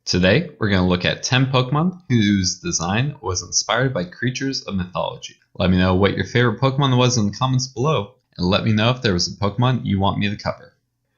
Today, we're going to look at 10 Pokemon whose design was inspired by creatures of mythology. Let me know what your favorite Pokemon was in the comments below, and let me know if there was a Pokemon you want me to cover.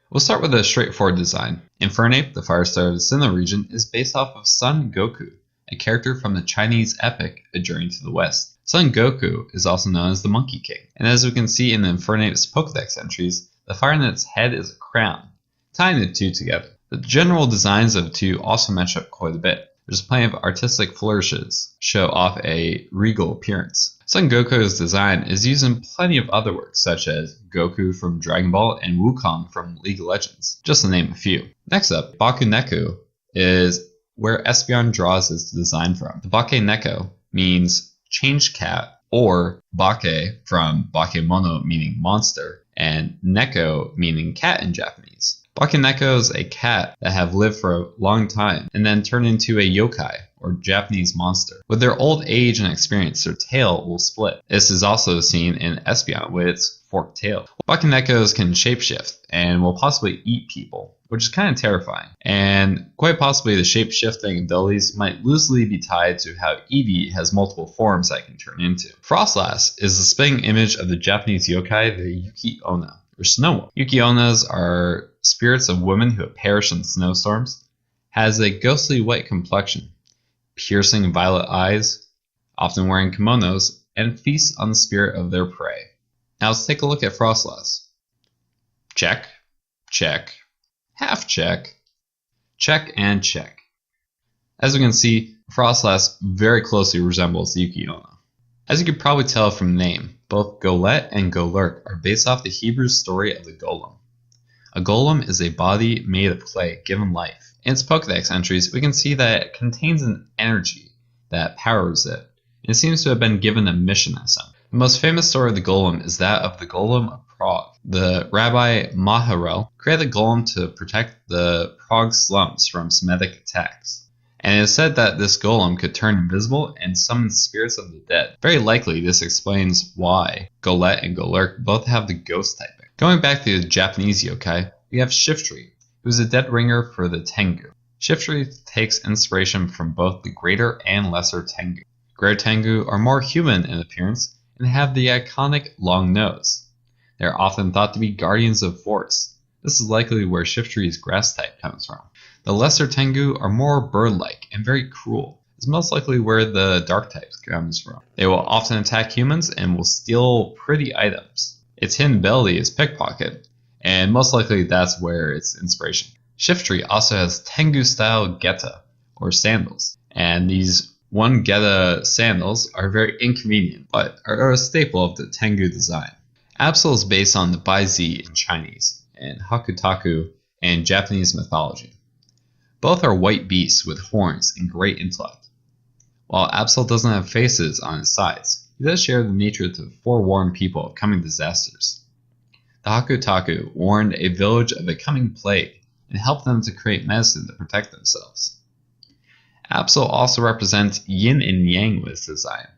We'll start with a straightforward design. Infernape, the fire star of the Sinnoh region, is based off of Son Goku, a character from the Chinese epic A Journey to the West. Son Goku is also known as the Monkey King, and as we can see in the Infernape's Pokedex entries, the fire in its head is a crown, tying the two together. The general designs of the two also match up quite a bit. There's plenty of artistic flourishes, show off a regal appearance. Son Goku's design is used in plenty of other works, such as Goku from Dragon Ball and Wukong from League of Legends, just to name a few. Next up, Baka Neku is where Espeon draws his design from. The Baka Neku means changed cat, or Bake from Bakemono meaning monster, and Neko meaning cat in Japanese. Baka Neku is a cat that have lived for a long time and then turn into a yokai, or Japanese monster. With their old age and experience, their tail will split. This is also seen in Espeon with its forked tail. Baka Nekus can shapeshift and will possibly eat people, which is kind of terrifying. And quite possibly the shapeshifting abilities might loosely be tied to how Eevee has multiple forms that it can turn into. Frostlass is the spitting image of the Japanese yokai, the Yuki-onna, or snow. Yuki-onnas are spirits of women who have perished in snowstorms, has a ghostly white complexion, piercing violet eyes, often wearing kimonos, and feasts on the spirit of their prey. Now let's take a look at Frostlass. Check, check, half check, check, and check. As we can see, Frostlass very closely resembles the Yuki-onna. As you can probably tell from the name, both Golett and Golurk are based off the Hebrew story of the Golem. A golem is a body made of clay given life. In its Pokedex entries, we can see that it contains an energy that powers it, and it seems to have been given a mission as some. The most famous story of the Golem is that of the Golem of Prague. The Rabbi Maharel created the Golem to protect the Prague slums from Semitic attacks. And it is said that this Golem could turn invisible and summon spirits of the dead. Very likely this explains why Golett and Golurk both have the ghost typing. Going back to the Japanese yokai, we have Shiftry, who is a dead ringer for the Tengu. Shiftry takes inspiration from both the greater and lesser Tengu. Greater Tengu are more human in appearance and have the iconic long nose. They are often thought to be guardians of force. This is likely where Shiftry's grass type comes from. The lesser Tengu are more bird-like and very cruel. It's most likely where the dark type comes from. They will often attack humans and will steal pretty items. Its hidden ability is pickpocket, and most likely that's where its inspiration. Shiftry also has Tengu-style geta, or sandals, and these one geta sandals are very inconvenient, but are a staple of the Tengu design. Absol is based on the Baizi in Chinese, and Hakutaku in Japanese mythology. Both are white beasts with horns and great intellect. While Absol doesn't have faces on his sides, he does share the nature to forewarn people of coming disasters. The Hakutaku warned a village of a coming plague and helped them to create medicine to protect themselves. Absol also represents yin and yang with his design.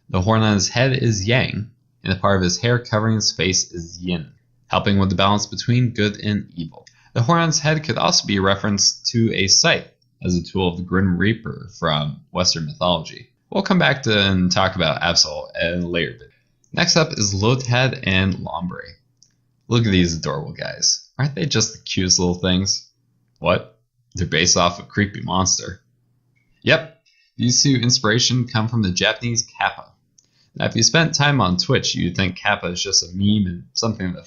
The horn on his head is yang, and the part of his hair covering his face is yin, helping with the balance between good and evil. The horn on his head could also be a reference to a scythe as a tool of the Grim Reaper from Western mythology. We'll come back to and talk about Absol in a later bit. Next up is Lotad and Lombre. Look at these adorable guys. Aren't they just the cutest little things? What? They're based off a creepy monster. Yep, these two inspiration come from the Japanese Kappa. Now if you spent time on Twitch, you'd think Kappa is just a meme and something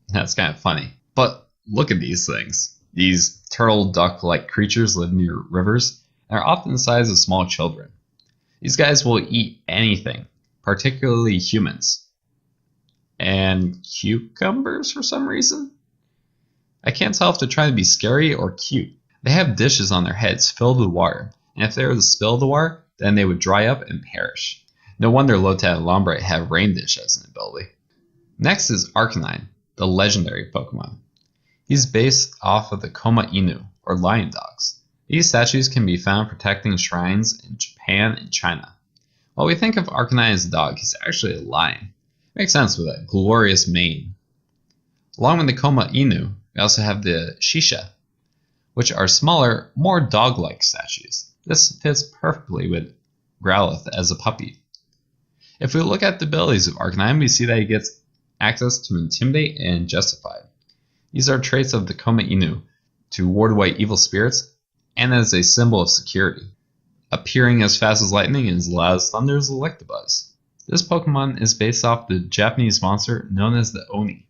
that's kind of funny. But look at these things. These turtle duck-like creatures live near rivers and are often the size of small children. These guys will eat anything, particularly humans. And cucumbers for some reason? I can't tell if they're trying to be scary or cute. They have dishes on their heads filled with water, and if they were to spill the water, then they would dry up and perish. No wonder Lotad and Lombre have rain dish as an ability. Next is Canine, the legendary Pokemon. He's based off of the Koma Inu, or lion dogs. These statues can be found protecting shrines in Japan and China. While we think of Arcanine as a dog, he's actually a lion. Makes sense with a glorious mane. Along with the Koma Inu, we also have the Shisha, which are smaller, more dog-like statues. This fits perfectly with Growlithe as a puppy. If we look at the abilities of Arcanine, we see that he gets access to Intimidate and Justified. These are traits of the Koma Inu to ward away evil spirits and as a symbol of security. Appearing as fast as lightning and as loud as thunder is Electabuzz. This Pokemon is based off the Japanese monster known as the Oni.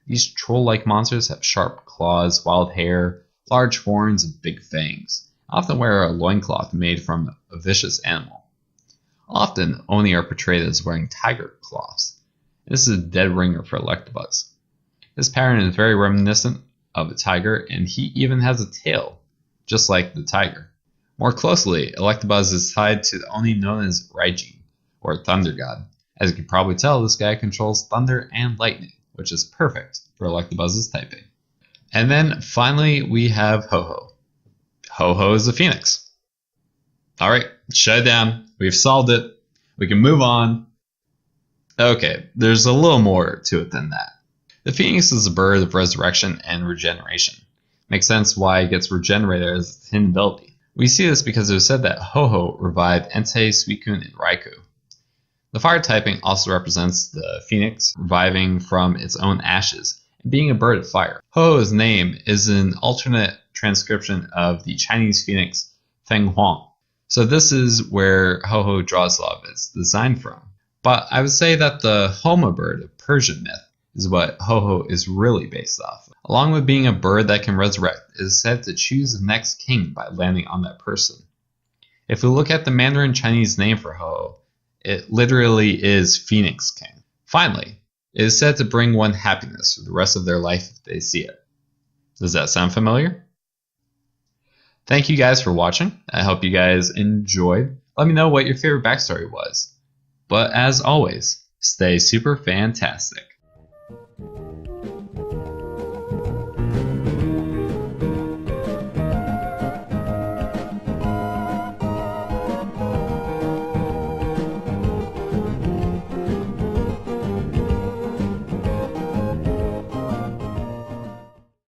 These troll-like monsters have sharp claws, wild hair, large horns, and big fangs. Often wear a loincloth made from a vicious animal. Often, Oni are portrayed as wearing tiger claws. This is a dead ringer for Electabuzz. This pattern is very reminiscent of a tiger, and he even has a tail, just like the tiger. More closely, Electabuzz is tied to the Oni known as Raijin, or Thunder God. As you can probably tell, this guy controls thunder and lightning, which is perfect for Electabuzz's typing. And then finally, we have Hoho. Hoho is a phoenix. Alright, shut it down. We've solved it. We can move on. Okay, there's a little more to it than that. The phoenix is a bird of resurrection and regeneration. Makes sense why it gets regenerated as its hidden ability. We see this because it was said that Hoho revived Entei, Suicune, and Raikou. The fire typing also represents the phoenix reviving from its own ashes and being a bird of fire. Hoho's name is an alternate transcription of the Chinese phoenix Feng Huang. So this is where Hoho draws a lot of its design from. But I would say that the Homa bird of Persian myth is what Hoho is really based off of. Along with being a bird that can resurrect, it is said to choose the next king by landing on that person. If we look at the Mandarin Chinese name for Hoho, it literally is Phoenix King. Finally, it is said to bring one happiness for the rest of their life if they see it. Does that sound familiar? Thank you guys for watching. I hope you guys enjoyed. Let me know what your favorite backstory was. But as always, stay super fantastic.